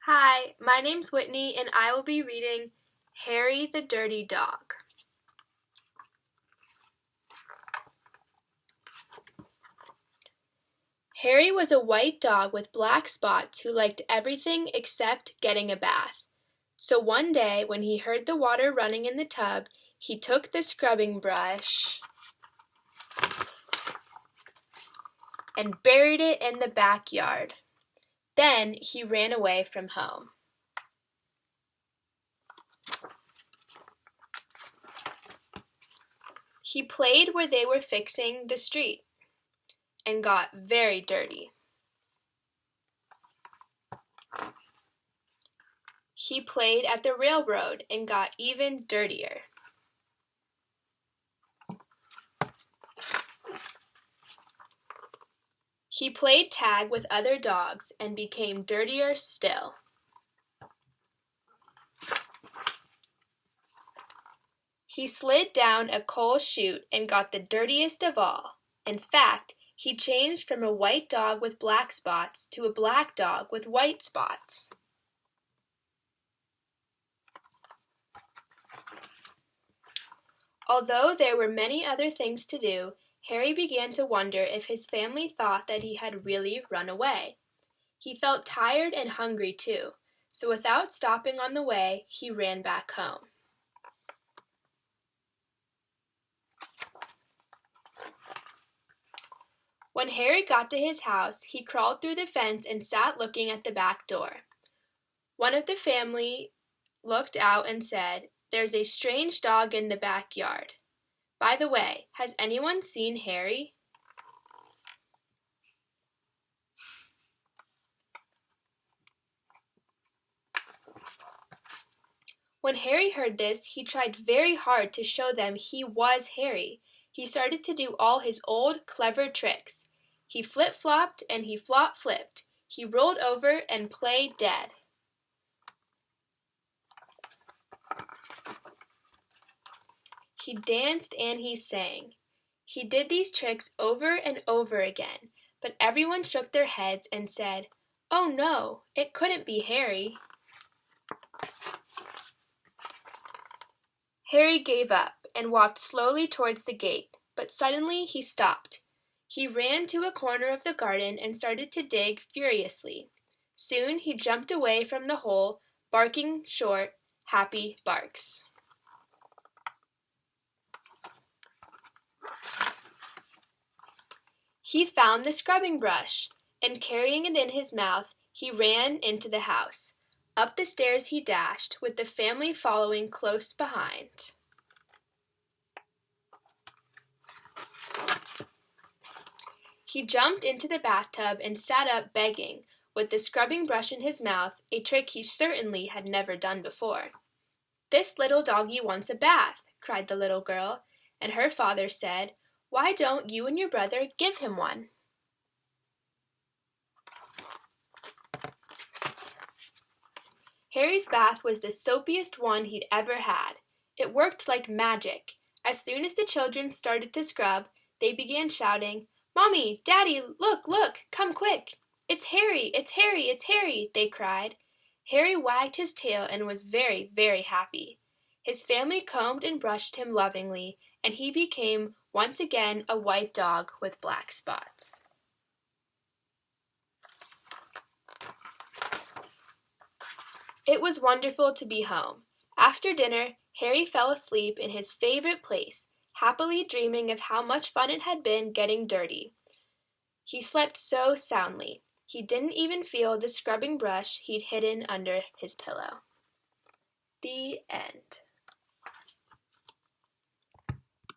Hi, my name's Whitney and I will be reading Harry the Dirty Dog. Harry was a white dog with black spots who liked everything except getting a bath. So one day when he heard the water running in the tub, he took the scrubbing brush and buried it in the backyard. Then he ran away from home. He played where they were fixing the street and got very dirty. He played at the railroad and got even dirtier. He played tag with other dogs and became dirtier still. He slid down a coal chute and got the dirtiest of all. In fact, he changed from a white dog with black spots to a black dog with white spots. Although there were many other things to do, Harry began to wonder if his family thought that he had really run away. He felt tired and hungry too, so without stopping on the way, he ran back home. When Harry got to his house, he crawled through the fence and sat looking at the back door. One of the family looked out and said, "There's a strange dog in the backyard. By the way, has anyone seen Harry?" When Harry heard this, he tried very hard to show them he was Harry. He started to do all his old clever tricks. He flip-flopped and he flop-flipped. He rolled over and played dead. He danced and he sang. He did these tricks over and over again, but everyone shook their heads and said, "Oh no, it couldn't be Harry." Harry gave up and walked slowly towards the gate, but suddenly he stopped. He ran to a corner of the garden and started to dig furiously. Soon he jumped away from the hole, barking short, happy barks. He found the scrubbing brush, and carrying it in his mouth, he ran into the house. Up the stairs he dashed, with the family following close behind. He jumped into the bathtub and sat up begging, with the scrubbing brush in his mouth, a trick he certainly had never done before. "This little doggie wants a bath," cried the little girl, and her father said, "Why don't you and your brother give him one?" Harry's bath was the soapiest one he'd ever had. It worked like magic. As soon as the children started to scrub, they began shouting, "Mommy, Daddy, look, look, come quick! It's Harry, it's Harry, it's Harry!" they cried. Harry wagged his tail and was very, very happy. His family combed and brushed him lovingly, and he became once again a white dog with black spots. It was wonderful to be home. After dinner, Harry fell asleep in his favorite place, happily dreaming of how much fun it had been getting dirty. He slept so soundly, he didn't even feel the scrubbing brush he'd hidden under his pillow. The end.